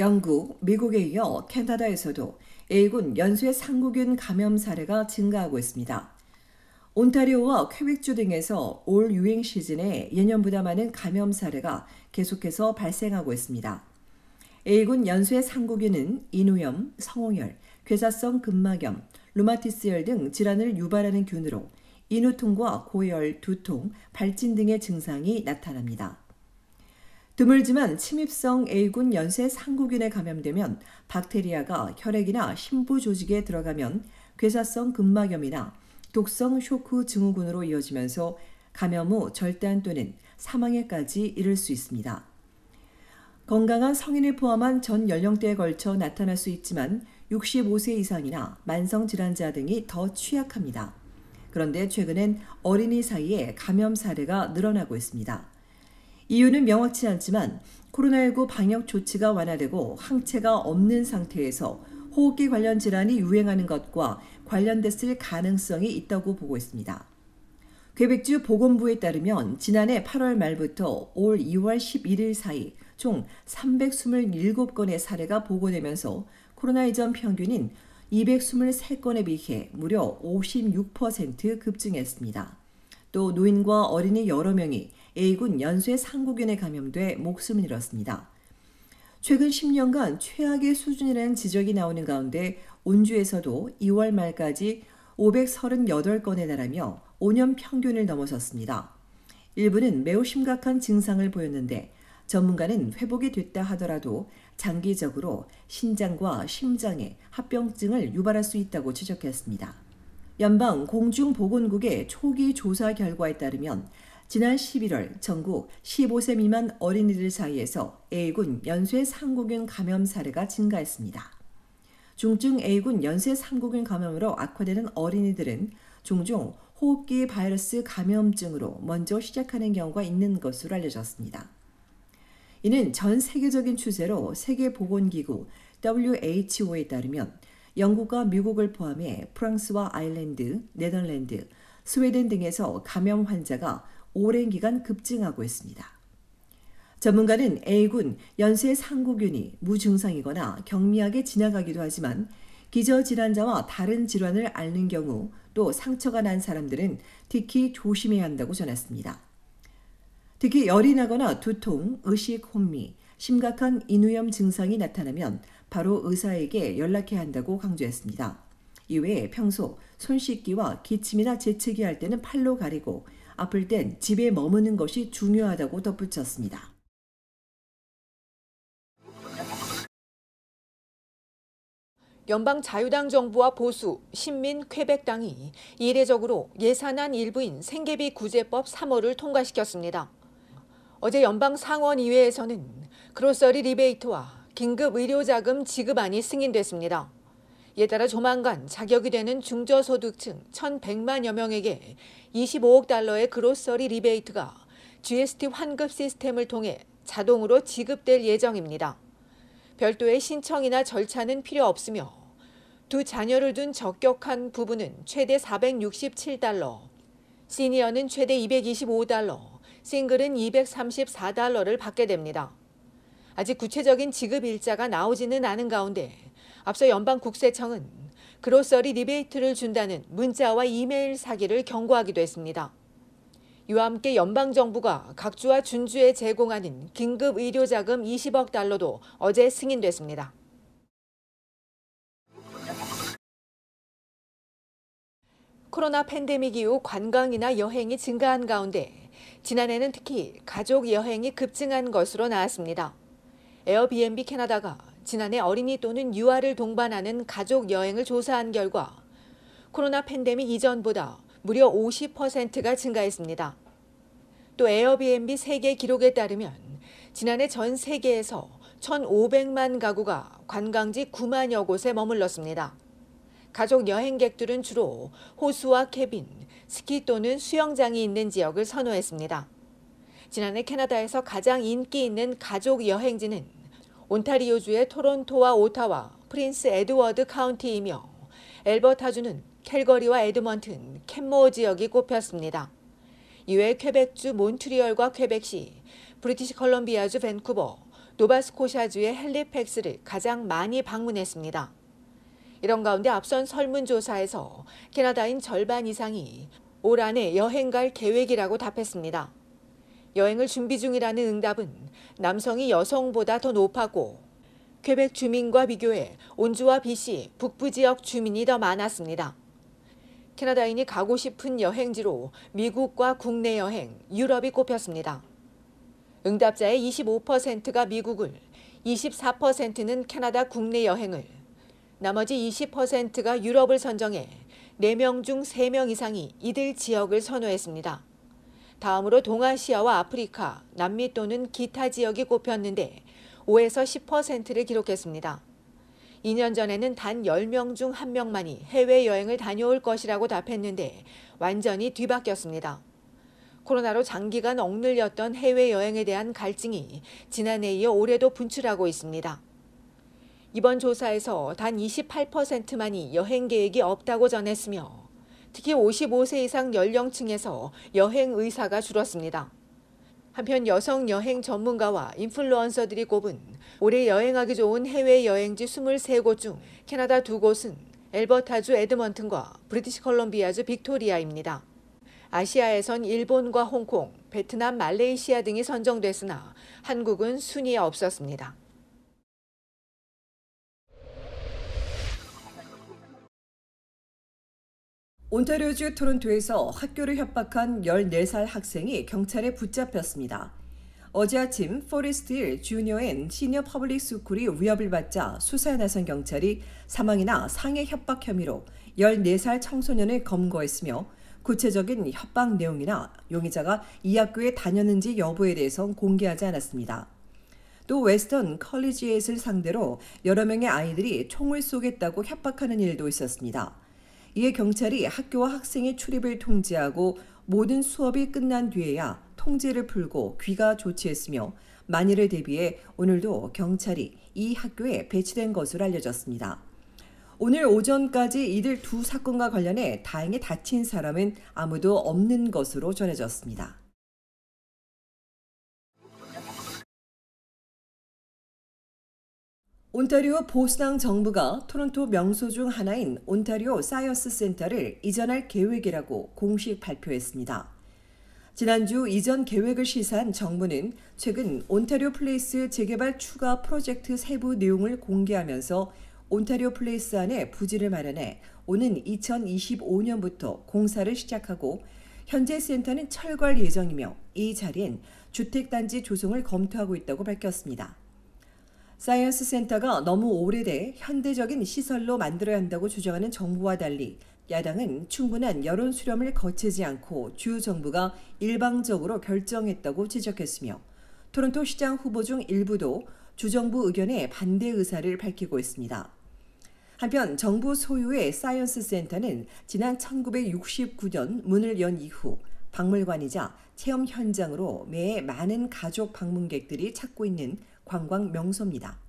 영국, 미국에 이어 캐나다에서도 A군 연쇄 상구균 감염 사례가 증가하고 있습니다. 온타리오와 퀘벡주 등에서 올 유행 시즌에 예년보다 많은 감염 사례가 계속해서 발생하고 있습니다. A군 연쇄 상구균은 인후염, 성홍열, 괴사성 근막염, 루마티스열 등 질환을 유발하는 균으로 인후통과 고열, 두통, 발진 등의 증상이 나타납니다. 드물지만 침입성 A군 연쇄 상구균에 감염되면 박테리아가 혈액이나 심부 조직에 들어가면 괴사성 근막염이나 독성 쇼크 증후군으로 이어지면서 감염 후 절단 또는 사망에까지 이를 수 있습니다. 건강한 성인을 포함한 전 연령대에 걸쳐 나타날 수 있지만 65세 이상이나 만성질환자 등이 더 취약합니다. 그런데 최근엔 어린이 사이에 감염 사례가 늘어나고 있습니다. 이유는 명확치 않지만 코로나19 방역 조치가 완화되고 항체가 없는 상태에서 호흡기 관련 질환이 유행하는 것과 관련됐을 가능성이 있다고 보고 있습니다. 퀘벡주 보건부에 따르면 지난해 8월 말부터 올 2월 11일 사이 총 327건의 사례가 보고되면서 코로나 이전 평균인 223건에 비해 무려 56% 급증했습니다. 또 노인과 어린이 여러 명이 A군 연쇄 상구균에 감염돼 목숨을 잃었습니다. 최근 10년간 최악의 수준이라는 지적이 나오는 가운데 온주에서도 2월 말까지 538건에 달하며 5년 평균을 넘어섰습니다. 일부는 매우 심각한 증상을 보였는데 전문가는 회복이 됐다 하더라도 장기적으로 신장과 심장에 합병증을 유발할 수 있다고 지적했습니다. 연방공중보건국의 초기 조사 결과에 따르면 지난 11월 전국 15세 미만 어린이들 사이에서 A군 연쇄 상구균 감염 사례가 증가했습니다. 중증 A군 연쇄 상구균 감염으로 악화되는 어린이들은 종종 호흡기 바이러스 감염증으로 먼저 시작하는 경우가 있는 것으로 알려졌습니다. 이는 전 세계적인 추세로 세계보건기구 WHO에 따르면 영국과 미국을 포함해 프랑스와 아일랜드, 네덜란드, 스웨덴 등에서 감염 환자가 오랜 기간 급증하고 있습니다. 전문가는 A군 연쇄 상구균이 무증상이거나 경미하게 지나가기도 하지만 기저질환자와 다른 질환을 앓는 경우 또 상처가 난 사람들은 특히 조심해야 한다고 전했습니다. 특히 열이 나거나 두통, 의식 혼미, 심각한 인후염 증상이 나타나면 바로 의사에게 연락해야 한다고 강조했습니다. 이외에 평소 손 씻기와 기침이나 재채기 할 때는 팔로 가리고 아플 땐 집에 머무는 것이 중요하다고 덧붙였습니다. 연방 자유당 정부와 보수, 신민 퀘벡당이 이례적으로 예산안 일부인 생계비 구제법 3호를 통과시켰습니다. 어제 연방 상원의회에서는 그로서리 리베이트와 긴급 의료자금 지급안이 승인됐습니다. 이에 따라 조만간 자격이 되는 중저소득층 1,100만여 명에게 25억 달러의 그로서리 리베이트가 GST 환급 시스템을 통해 자동으로 지급될 예정입니다. 별도의 신청이나 절차는 필요 없으며 두 자녀를 둔 적격한 부부는 최대 467달러, 시니어는 최대 225달러, 싱글은 234달러를 받게 됩니다. 아직 구체적인 지급 일자가 나오지는 않은 가운데 앞서 연방국세청은 그로서리 리베이트를 준다는 문자와 이메일 사기를 경고하기도 했습니다. 이와 함께 연방정부가 각 주와 준주에 제공하는 긴급 의료자금 20억 달러도 어제 승인됐습니다. 코로나 팬데믹 이후 관광이나 여행이 증가한 가운데 지난해는 특히 가족 여행이 급증한 것으로 나왔습니다. 에어비앤비 캐나다가 지난해 어린이 또는 유아를 동반하는 가족 여행을 조사한 결과 코로나 팬데믹 이전보다 무려 50%가 증가했습니다. 또 에어비앤비 세계 기록에 따르면 지난해 전 세계에서 1,500만 가구가 관광지 9만여 곳에 머물렀습니다. 가족 여행객들은 주로 호수와 캐빈, 스키 또는 수영장이 있는 지역을 선호했습니다. 지난해 캐나다에서 가장 인기 있는 가족 여행지는 온타리오주의 토론토와 오타와, 프린스 에드워드 카운티이며 엘버타주는 캘거리와 에드먼튼, 캔모어 지역이 꼽혔습니다. 이외 퀘벡주 몬트리올과 퀘벡시, 브리티시 컬럼비아주 밴쿠버, 노바스코샤주의 헬리팩스를 가장 많이 방문했습니다. 이런 가운데 앞선 설문조사에서 캐나다인 절반 이상이 올 한해 여행 갈 계획이라고 답했습니다. 여행을 준비 중이라는 응답은 남성이 여성보다 더 높았고 퀘벡 주민과 비교해 온주와 BC 북부 지역 주민이 더 많았습니다. 캐나다인이 가고 싶은 여행지로 미국과 국내 여행, 유럽이 꼽혔습니다. 응답자의 25%가 미국을, 24%는 캐나다 국내 여행을, 나머지 20%가 유럽을 선정해 4명 중 3명 이상이 이들 지역을 선호했습니다. 다음으로 동아시아와 아프리카, 남미 또는 기타 지역이 꼽혔는데 5에서 10%를 기록했습니다. 2년 전에는 단 10명 중 1명만이 해외여행을 다녀올 것이라고 답했는데 완전히 뒤바뀌었습니다. 코로나로 장기간 억눌렸던 해외여행에 대한 갈증이 지난해에 이어 올해도 분출하고 있습니다. 이번 조사에서 단 28%만이 여행 계획이 없다고 전했으며 특히 55세 이상 연령층에서 여행 의사가 줄었습니다. 한편 여성 여행 전문가와 인플루언서들이 꼽은 올해 여행하기 좋은 해외여행지 23곳 중 캐나다 2곳은 엘버타주 에드먼튼과 브리티시 컬럼비아주 빅토리아입니다. 아시아에선 일본과 홍콩, 베트남, 말레이시아 등이 선정됐으나 한국은 순위에 없었습니다. 온타리오주 토론토에서 학교를 협박한 14살 학생이 경찰에 붙잡혔습니다. 어제 아침 포레스트힐 주니어 앤 시니어 퍼블릭 스쿨이 위협을 받자 수사에 나선 경찰이 사망이나 상해 협박 혐의로 14살 청소년을 검거했으며 구체적인 협박 내용이나 용의자가 이 학교에 다녔는지 여부에 대해선 공개하지 않았습니다. 또 웨스턴 컬리지에이트를 상대로 여러 명의 아이들이 총을 쏘겠다고 협박하는 일도 있었습니다. 이에 경찰이 학교와 학생의 출입을 통제하고 모든 수업이 끝난 뒤에야 통제를 풀고 귀가 조치했으며 만일을 대비해 오늘도 경찰이 이 학교에 배치된 것으로 알려졌습니다. 오늘 오전까지 이들 두 사건과 관련해 다행히 다친 사람은 아무도 없는 것으로 전해졌습니다. 온타리오 보수당 정부가 토론토 명소 중 하나인 온타리오 사이언스 센터를 이전할 계획이라고 공식 발표했습니다. 지난주 이전 계획을 시사한 정부는 최근 온타리오 플레이스 재개발 추가 프로젝트 세부 내용을 공개하면서 온타리오 플레이스 안에 부지를 마련해 오는 2025년부터 공사를 시작하고 현재 센터는 철거할 예정이며 이 자리엔 주택단지 조성을 검토하고 있다고 밝혔습니다. 사이언스 센터가 너무 오래돼 현대적인 시설로 만들어야 한다고 주장하는 정부와 달리 야당은 충분한 여론 수렴을 거치지 않고 주 정부가 일방적으로 결정했다고 지적했으며 토론토 시장 후보 중 일부도 주정부 의견에 반대 의사를 밝히고 있습니다. 한편 정부 소유의 사이언스 센터는 지난 1969년 문을 연 이후 박물관이자 체험 현장으로 매해 많은 가족 방문객들이 찾고 있는 관광 명소입니다.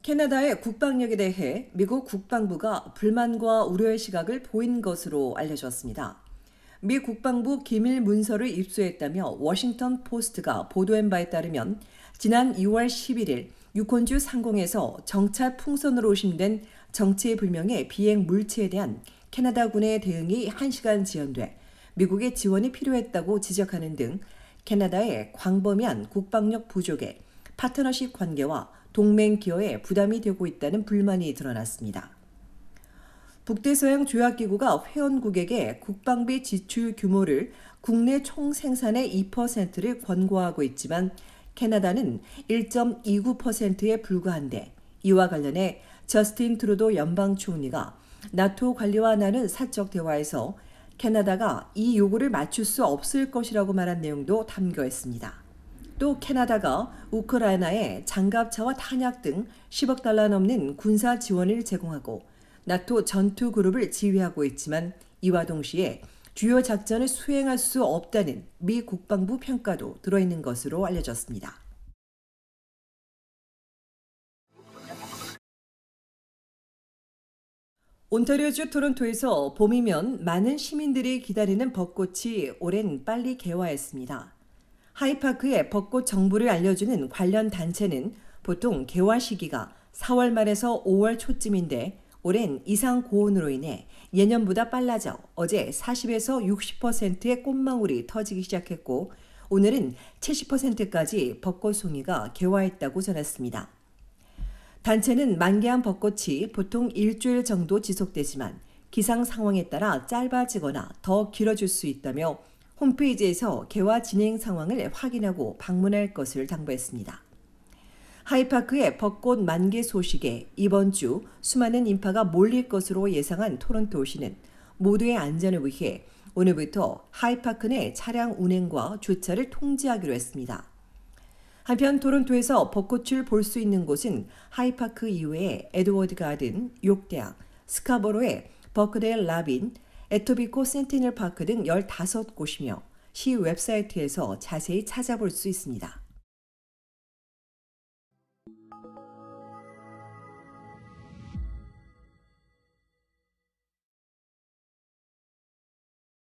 캐나다의 국방력에 대해 미국 국방부가 불만과 우려의 시각을 보인 것으로 알려졌습니다. 미 국방부 기밀 문서를 입수했다며 워싱턴 포스트가 보도한 바에 따르면 지난 2월 11일 유콘주 상공에서 정찰 풍선으로 의심된 정체불명의 비행 물체에 대한 캐나다군의 대응이 1시간 지연돼 미국의 지원이 필요했다고 지적하는 등 캐나다의 광범위한 국방력 부족에 파트너십 관계와 동맹 기여에 부담이 되고 있다는 불만이 드러났습니다. 북대서양 조약기구가 회원국에게 국방비 지출 규모를 국내 총생산의 2%를 권고하고 있지만 캐나다는 1.29%에 불과한데 이와 관련해 저스틴 트루도 연방 총리가 나토 관리와 나눈 사적 대화에서 캐나다가 이 요구를 맞출 수 없을 것이라고 말한 내용도 담겨 있습니다. 또 캐나다가 우크라이나에 장갑차와 탄약 등 10억 달러 넘는 군사 지원을 제공하고 나토 전투 그룹을 지휘하고 있지만 이와 동시에 주요 작전을 수행할 수 없다는 미 국방부 평가도 들어있는 것으로 알려졌습니다. 온타리오주 토론토에서 봄이면 많은 시민들이 기다리는 벚꽃이 올해는 빨리 개화했습니다. 하이파크의 벚꽃 정보를 알려주는 관련 단체는 보통 개화 시기가 4월 말에서 5월 초쯤인데 올해는 이상 고온으로 인해 예년보다 빨라져 어제 40에서 60%의 꽃망울이 터지기 시작했고 오늘은 70%까지 벚꽃 송이가 개화했다고 전했습니다. 단체는 만개한 벚꽃이 보통 일주일 정도 지속되지만 기상 상황에 따라 짧아지거나 더 길어질 수 있다며 홈페이지에서 개화 진행 상황을 확인하고 방문할 것을 당부했습니다. 하이파크의 벚꽃 만개 소식에 이번 주 수많은 인파가 몰릴 것으로 예상한 토론토시는 모두의 안전을 위해 오늘부터 하이파크 내 차량 운행과 주차를 통제하기로 했습니다. 한편 토론토에서 벚꽃을 볼 수 있는 곳은 하이파크 이외에 에드워드 가든, 욕대학, 스카보로의 버크데일 라빈, 에토비코 센티널 파크 등 15곳이며 시 웹사이트에서 자세히 찾아볼 수 있습니다.